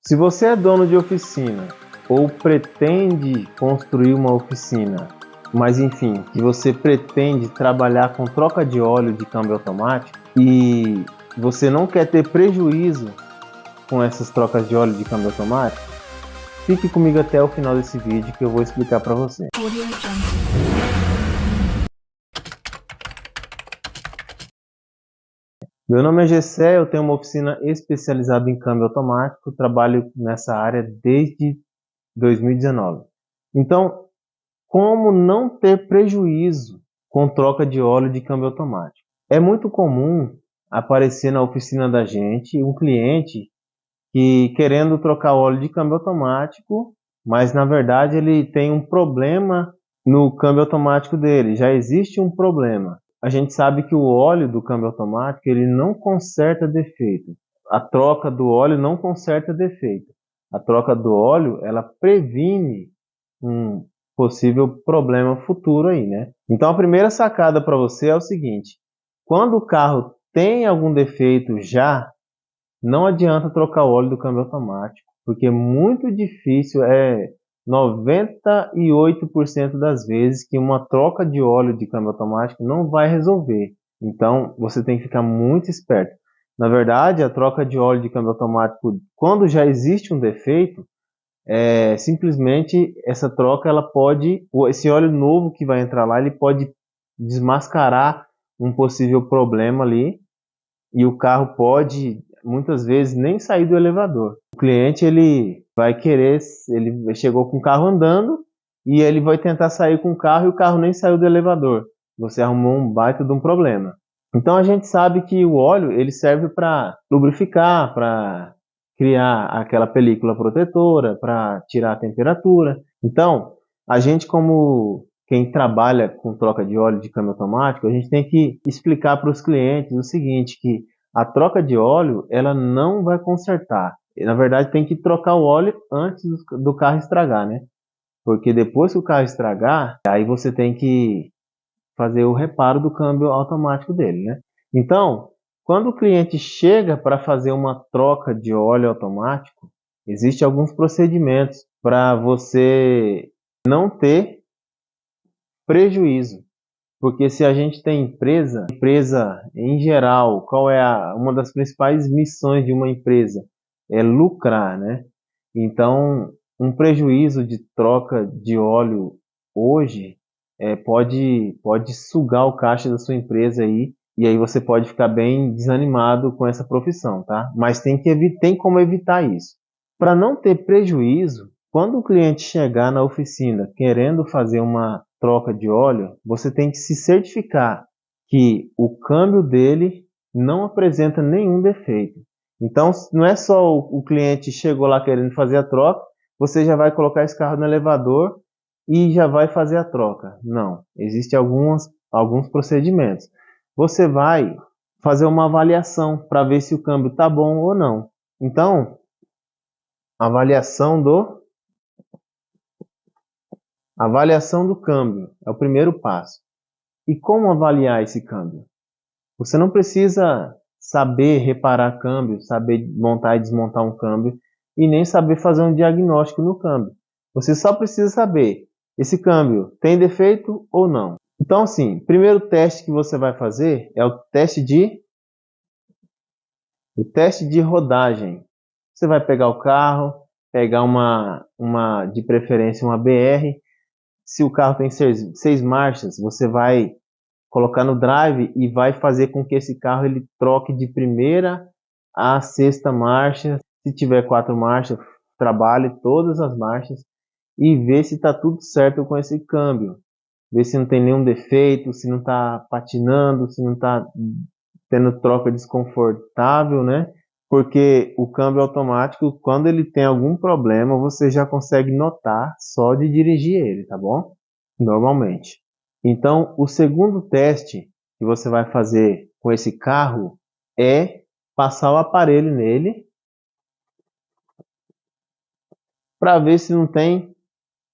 Se você é dono de oficina ou pretende construir uma oficina, mas enfim, que você pretende trabalhar com troca de óleo de câmbio automático e você não quer ter prejuízo com essas trocas de óleo de câmbio automático, fique comigo até o final desse vídeo que eu vou explicar para você. Meu nome é Gessé, eu tenho uma oficina especializada em câmbio automático, trabalho nessa área desde 2019. Então, como não ter prejuízo com troca de óleo de câmbio automático? É muito comum aparecer na oficina da gente um cliente que querendo trocar óleo de câmbio automático, mas na verdade ele tem um problema no câmbio automático dele, já existe um problema. A gente sabe que o óleo do câmbio automático ele não conserta defeito. A troca do óleo não conserta defeito. A troca do óleo ela previne um possível problema futuro aí, né? Então a primeira sacada para você é o seguinte: quando o carro tem algum defeito já, não adianta trocar o óleo do câmbio automático, porque é muito difícil, 98% das vezes que uma troca de óleo de câmbio automático não vai resolver. Então, você tem que ficar muito esperto. Na verdade, a troca de óleo de câmbio automático, quando já existe um defeito, simplesmente essa troca, esse óleo novo que vai entrar lá, ele pode desmascarar um possível problema ali, e o carro pode muitas vezes nem sair do elevador. O cliente ele vai querer, ele chegou com o carro andando e ele vai tentar sair com o carro e o carro nem saiu do elevador. Você arrumou um baita de um problema. Então a gente sabe que o óleo ele serve para lubrificar, para criar aquela película protetora, para tirar a temperatura. Então a gente, como quem trabalha com troca de óleo de câmbio automático, a gente tem que explicar para os clientes o seguinte, que a troca de óleo ela não vai consertar. Na verdade, tem que trocar o óleo antes do carro estragar, né? Porque depois que o carro estragar, aí você tem que fazer o reparo do câmbio automático dele, né? Então, quando o cliente chega para fazer uma troca de óleo automático, existem alguns procedimentos para você não ter prejuízo. Porque se a gente tem empresa em geral, qual é uma das principais missões de uma empresa? É lucrar, né? Então, um prejuízo de troca de óleo hoje pode sugar o caixa da sua empresa aí, e aí você pode ficar bem desanimado com essa profissão, tá? Mas tem como evitar isso. Para não ter prejuízo, quando o cliente chegar na oficina querendo fazer uma troca de óleo, você tem que se certificar que o câmbio dele não apresenta nenhum defeito. Então, não é só o cliente chegou lá querendo fazer a troca, você já vai colocar esse carro no elevador e já vai fazer a troca. Não, existem alguns procedimentos. Você vai fazer uma avaliação para ver se o câmbio está bom ou não. Então, avaliação do câmbio é o primeiro passo. E como avaliar esse câmbio? Você não precisa saber reparar câmbio, saber montar e desmontar um câmbio e nem saber fazer um diagnóstico no câmbio. Você só precisa saber esse câmbio tem defeito ou não. Então, assim, o primeiro teste que você vai fazer é o teste de rodagem. Você vai pegar o carro, pegar de preferência uma BR. Se o carro tem 6 marchas, você vai colocar no drive e vai fazer com que esse carro ele troque de primeira a sexta marcha. Se tiver 4 marchas, trabalhe todas as marchas e vê se está tudo certo com esse câmbio. Vê se não tem nenhum defeito, se não está patinando, se não está tendo troca desconfortável, né? Porque o câmbio automático, quando ele tem algum problema, você já consegue notar só de dirigir ele, tá bom? Normalmente. Então, o segundo teste que você vai fazer com esse carro é passar o aparelho nele para ver se não tem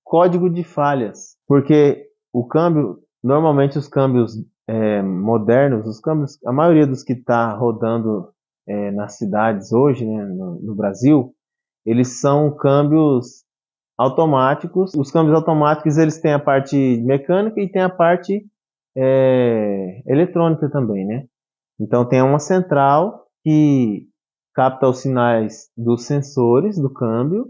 código de falhas. Porque o câmbio, normalmente os câmbios modernos, a maioria dos que está rodando nas cidades hoje, né, no Brasil, eles são câmbios automáticos. Os câmbios automáticos eles têm a parte mecânica e tem a parte eletrônica também, né? Então tem uma central que capta os sinais dos sensores do câmbio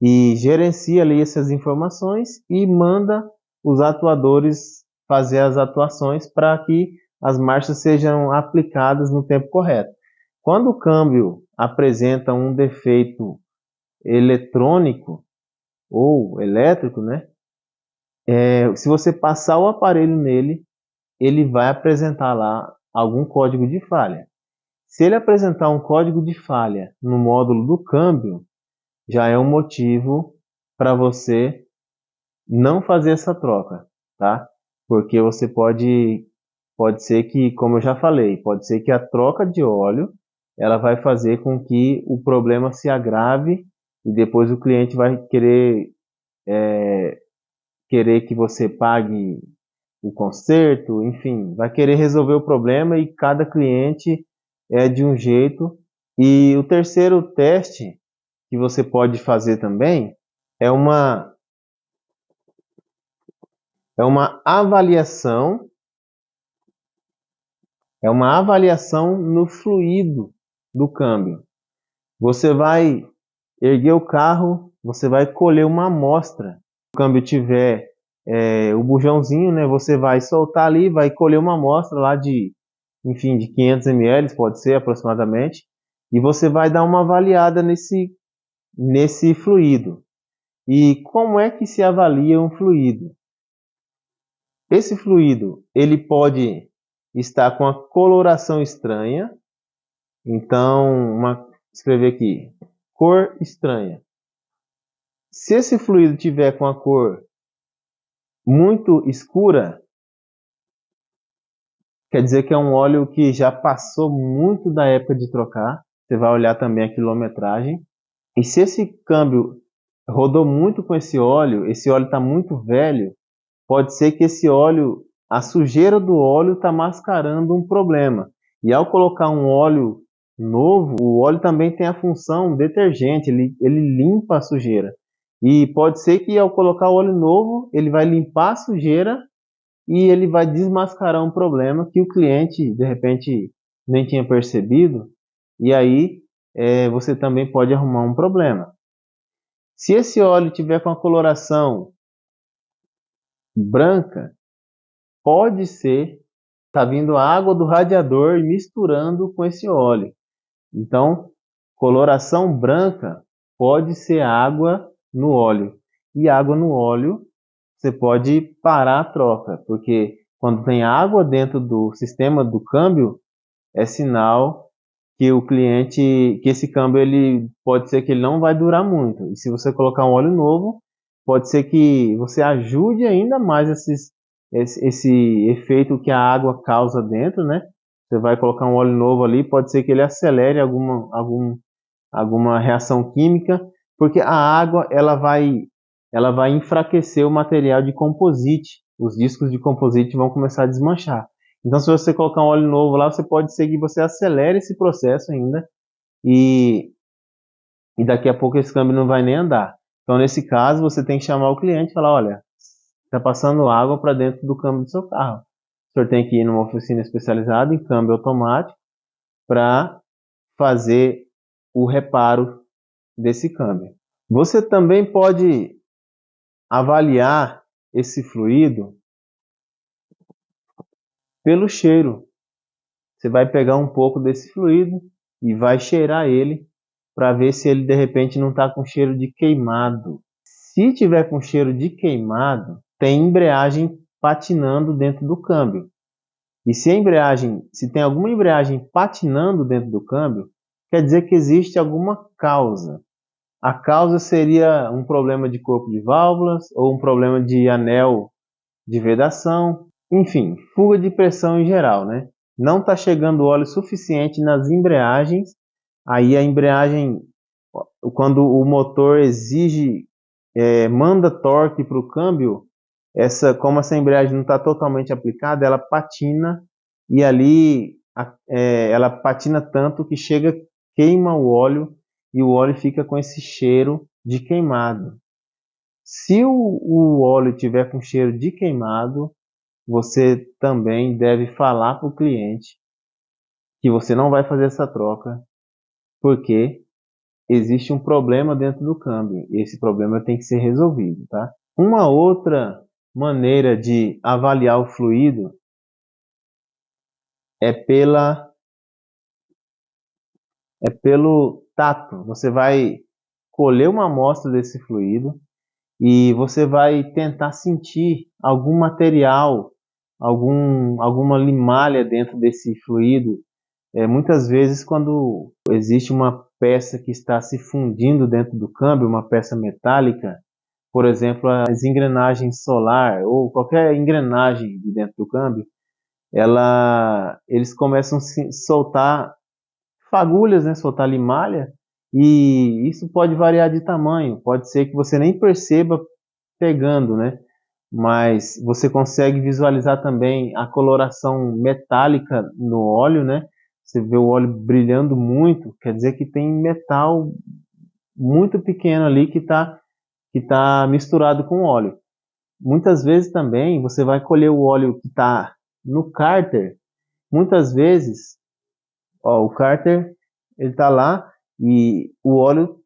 e gerencia ali essas informações e manda os atuadores fazer as atuações para que as marchas sejam aplicadas no tempo correto. Quando o câmbio apresenta um defeito eletrônico ou elétrico, né? Se você passar o aparelho nele, ele vai apresentar lá algum código de falha. Se ele apresentar um código de falha no módulo do câmbio, já é um motivo para você não fazer essa troca, tá? Porque você pode ser que, como eu já falei, pode ser que a troca de óleo ela vai fazer com que o problema se agrave e depois o cliente vai querer que você pague o conserto, enfim, vai querer resolver o problema e cada cliente é de um jeito. E o terceiro teste que você pode fazer também é uma, é uma avaliação, é uma avaliação no fluido do câmbio. Você vai erguer o carro, você vai colher uma amostra. Se o câmbio tiver o bujãozinho, né, você vai soltar ali, vai colher uma amostra lá de 500 ml, pode ser aproximadamente, e você vai dar uma avaliada nesse fluido. E como é que se avalia um fluido? Esse fluido, ele pode estar com a coloração estranha, então, escrever aqui, cor estranha. Se esse fluido tiver com a cor muito escura, quer dizer que é um óleo que já passou muito da época de trocar. Você vai olhar também a quilometragem. E se esse câmbio rodou muito com esse óleo está muito velho, pode ser que a sujeira do óleo está mascarando um problema. E ao colocar um óleo novo, o óleo também tem a função detergente, ele limpa a sujeira. E pode ser que ao colocar o óleo novo, ele vai limpar a sujeira e ele vai desmascarar um problema que o cliente, de repente, nem tinha percebido. E aí você também pode arrumar um problema. Se esse óleo tiver com a coloração branca, pode ser tá vindo a água do radiador e misturando com esse óleo. Então, coloração branca pode ser água no óleo. E água no óleo, você pode parar a troca, porque quando tem água dentro do sistema do câmbio, é sinal que que esse câmbio pode ser que ele não vai durar muito. E se você colocar um óleo novo, pode ser que você ajude ainda mais esse efeito que a água causa dentro, né? Você vai colocar um óleo novo ali, pode ser que ele acelere alguma reação química, porque a água ela vai enfraquecer o material de composite. Os discos de composite vão começar a desmanchar. Então, se você colocar um óleo novo lá, pode ser que você acelere esse processo ainda e daqui a pouco esse câmbio não vai nem andar. Então, nesse caso, você tem que chamar o cliente e falar, olha, está passando água para dentro do câmbio do seu carro. O senhor tem que ir numa oficina especializada em câmbio automático para fazer o reparo desse câmbio. Você também pode avaliar esse fluido pelo cheiro. Você vai pegar um pouco desse fluido e vai cheirar ele para ver se ele de repente não está com cheiro de queimado. Se tiver com cheiro de queimado, tem embreagem patinando dentro do câmbio. E se tem alguma embreagem patinando dentro do câmbio, quer dizer que existe alguma causa. A causa seria um problema de corpo de válvulas ou um problema de anel de vedação, enfim, fuga de pressão em geral, né? Não está chegando óleo suficiente nas embreagens, aí a embreagem, quando o motor manda torque para o câmbio, como essa embreagem não está totalmente aplicada, ela patina e ali ela patina tanto que queima o óleo e o óleo fica com esse cheiro de queimado. Se o óleo tiver com cheiro de queimado, você também deve falar para o cliente que você não vai fazer essa troca, porque existe um problema dentro do câmbio, e esse problema tem que ser resolvido, tá? Uma outra maneira de avaliar o fluido é pelo tato. Você vai colher uma amostra desse fluido e você vai tentar sentir algum material, alguma limalha dentro desse fluido. Muitas vezes, quando existe uma peça que está se fundindo dentro do câmbio, uma peça metálica, por exemplo, as engrenagens solar ou qualquer engrenagem de dentro do câmbio, eles começam a soltar fagulhas, né, soltar limalha, e isso pode variar de tamanho. Pode ser que você nem perceba pegando, né? Mas você consegue visualizar também a coloração metálica no óleo, né? Você vê o óleo brilhando muito, quer dizer que tem metal muito pequeno ali que tá misturado com óleo. Muitas vezes também você vai colher o óleo que está no cárter. Muitas vezes, ó, o cárter ele está lá e o óleo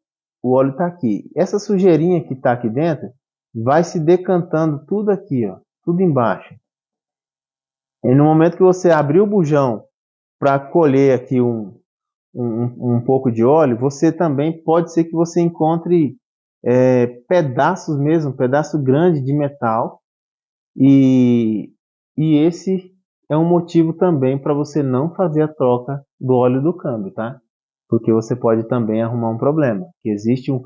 está aqui. Essa sujeirinha que está aqui dentro vai se decantando tudo aqui, ó, tudo embaixo. E no momento que você abrir o bujão para colher aqui um pouco de óleo, você também pode ser que você encontre pedaços mesmo, pedaço grande de metal, e, e esse é um motivo também para você não fazer a troca do óleo do câmbio, tá? Porque você pode também arrumar um problema, que existe um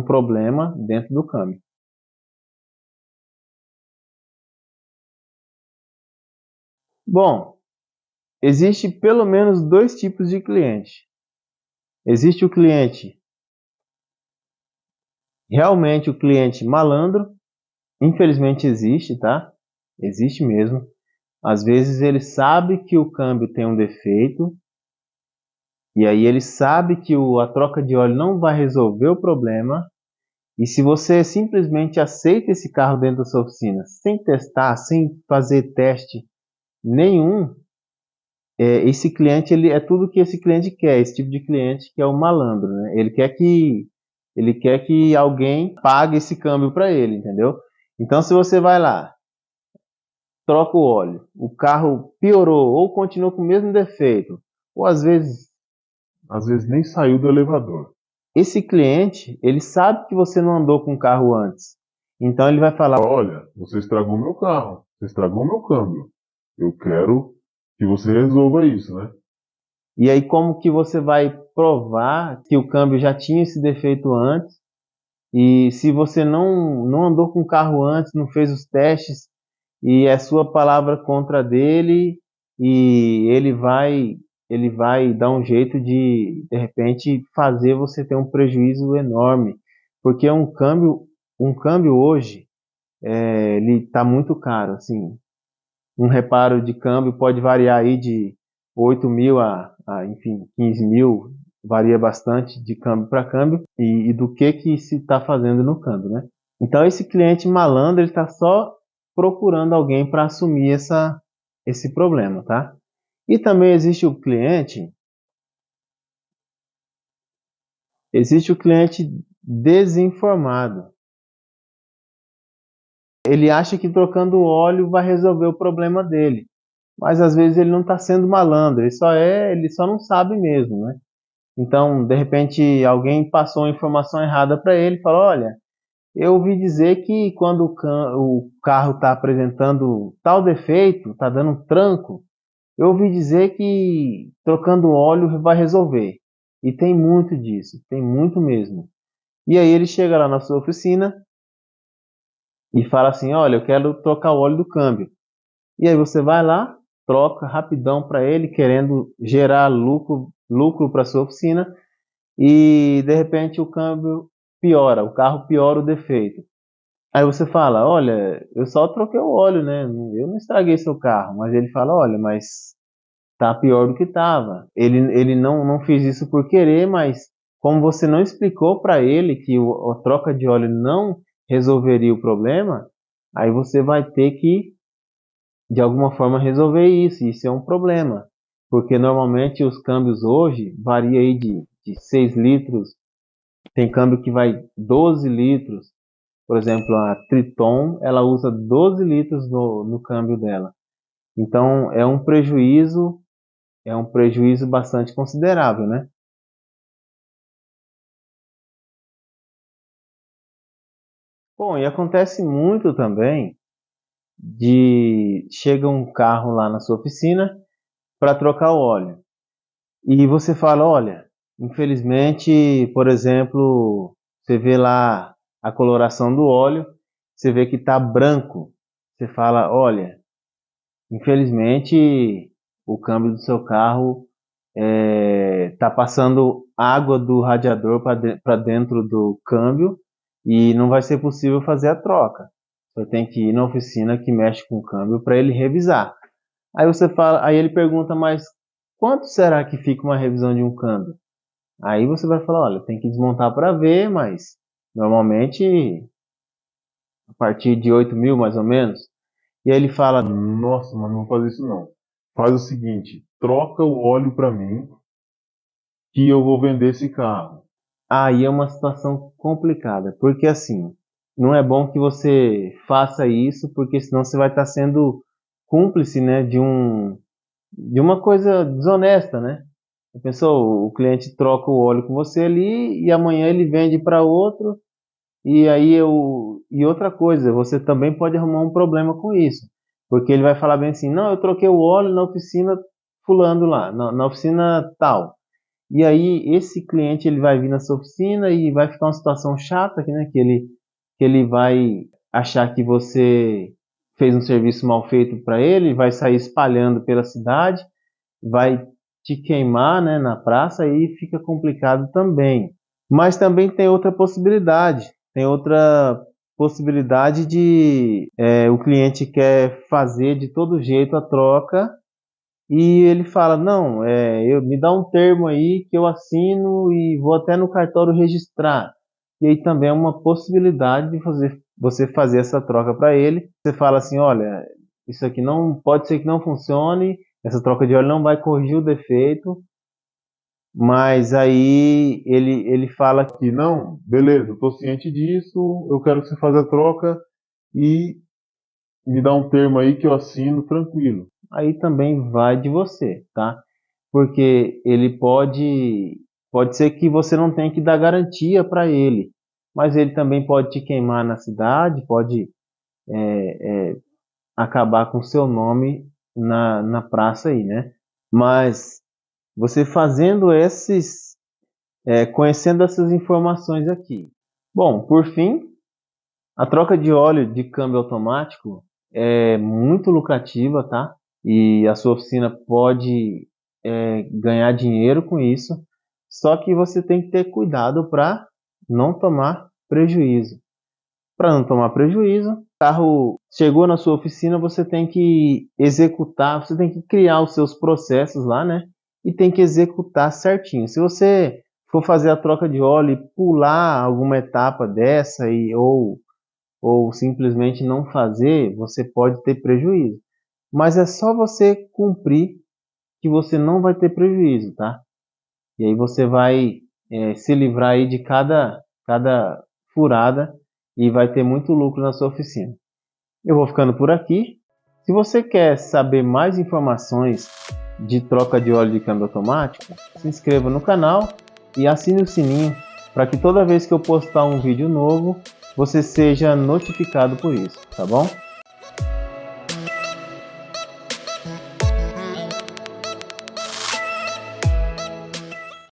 problema dentro do câmbio. Bom, existe pelo menos dois tipos de cliente. Existe o cliente, realmente o cliente malandro, infelizmente existe, tá? Existe mesmo. Às vezes ele sabe que o câmbio tem um defeito, e aí ele sabe que a troca de óleo não vai resolver o problema, e se você simplesmente aceita esse carro dentro da sua oficina, sem testar, sem fazer teste nenhum, esse cliente ele é tudo que esse cliente quer, esse tipo de cliente que é o malandro, né? Ele quer que alguém pague esse câmbio para ele, entendeu? Então se você vai lá, troca o óleo, o carro piorou ou continuou com o mesmo defeito, ou às vezes nem saiu do elevador. Esse cliente, ele sabe que você não andou com o carro antes. Então ele vai falar: Olha, você estragou meu carro, você estragou meu câmbio. Eu quero que você resolva isso, né? e aí como que você vai provar que o câmbio já tinha esse defeito antes? E se você não andou com o carro antes, não fez os testes, e é sua palavra contra a dele, e ele vai dar um jeito de repente fazer você ter um prejuízo enorme, porque um câmbio hoje, ele está muito caro, assim. Um reparo de câmbio pode variar aí de 8 mil enfim, 15 mil, varia bastante de câmbio para câmbio e do que se está fazendo no câmbio, né? Então esse cliente malandro, ele está só procurando alguém para assumir esse problema, tá? E também existe o cliente desinformado. Ele acha que trocando o óleo vai resolver o problema dele, mas às vezes ele não está sendo malandro, ele só não sabe mesmo, né? Então, de repente, alguém passou uma informação errada para ele, falou: olha, eu ouvi dizer que quando o carro está apresentando tal defeito, está dando um tranco, eu ouvi dizer que trocando o óleo vai resolver. E tem muito disso, tem muito mesmo. E aí ele chega lá na sua oficina e fala assim: olha, eu quero trocar o óleo do câmbio. E aí você vai lá, troca rapidão para ele, querendo gerar lucro para sua oficina, e de repente o câmbio piora, o carro piora o defeito. Aí você fala: olha, eu só troquei o óleo, né? Eu não estraguei seu carro. Mas ele fala: olha, mas tá pior do que estava. Ele não fez isso por querer, mas como você não explicou para ele que a troca de óleo não resolveria o problema, aí você vai ter que, de alguma forma, resolver isso. Isso é um problema, porque normalmente os câmbios hoje variam aí de 6 litros, tem câmbio que vai 12 litros. Por exemplo, a Triton, ela usa 12 litros no câmbio dela. Então, é um prejuízo bastante considerável, né? Bom, e acontece muito também de chega um carro lá na sua oficina para trocar o óleo. E você fala, olha, infelizmente, por exemplo, você vê lá a coloração do óleo, você vê que está branco. Você fala, olha, infelizmente o câmbio do seu carro está passando água do radiador para dentro do câmbio e não vai ser possível fazer a troca. Você tem que ir na oficina que mexe com o câmbio para ele revisar. Aí você fala, aí ele pergunta, mas quanto será que fica uma revisão de um câmbio? Aí você vai falar, olha, tem que desmontar para ver, mas normalmente a partir de 8 mil mais ou menos. E aí ele fala, Nossa, mas não vou fazer isso não. Faz o seguinte, troca o óleo para mim que eu vou vender esse carro. aí é uma situação complicada, porque assim, não é bom que você faça isso, porque senão você vai estar sendo cúmplice, né, de uma coisa desonesta, né? A pessoa, o cliente troca o óleo com você ali e amanhã ele vende para outro e outra coisa, você também pode arrumar um problema com isso, porque ele vai falar bem assim, não, eu troquei o óleo na oficina fulano lá, na oficina tal. E aí esse cliente ele vai vir na sua oficina e vai ficar uma situação chata, né, que ele vai achar que você fez um serviço mal feito para ele, vai sair espalhando pela cidade, vai te queimar, né, na praça e fica complicado também. Mas também tem outra possibilidade. Tem outra possibilidade de o cliente quer fazer de todo jeito a troca e ele fala, não, me dá um termo aí que eu assino e vou até no cartório registrar. E aí também é uma possibilidade de você fazer essa troca para ele. Você fala assim, olha, isso aqui não pode ser que não funcione, essa troca de óleo não vai corrigir o defeito, mas aí ele fala que Que não, beleza, eu tô ciente disso, eu quero que você faça a troca e me dá um termo aí que eu assino tranquilo. aí também vai de você, tá? Porque ele pode ser que você não tenha que dar garantia para ele, mas ele também pode te queimar na cidade, pode acabar com seu nome na praça aí, né? Mas você fazendo conhecendo essas informações aqui. Bom, por fim, a troca de óleo de câmbio automático é muito lucrativa, tá? E a sua oficina pode ganhar dinheiro com isso, só que você tem que ter cuidado para não tomar prejuízo. Para não tomar prejuízo, o carro chegou na sua oficina, você tem que executar, você tem que criar os seus processos lá, né? E tem que executar certinho. Se você for fazer a troca de óleo e pular alguma etapa dessa ou simplesmente não fazer, você pode ter prejuízo. Mas é só você cumprir que você não vai ter prejuízo, tá? E aí você vai se livrar aí de cada furada e vai ter muito lucro na sua oficina. Eu vou ficando por aqui. Se você quer saber mais informações de troca de óleo de câmbio automático, se inscreva no canal e assine o sininho para que toda vez que eu postar um vídeo novo, você seja notificado por isso, tá bom?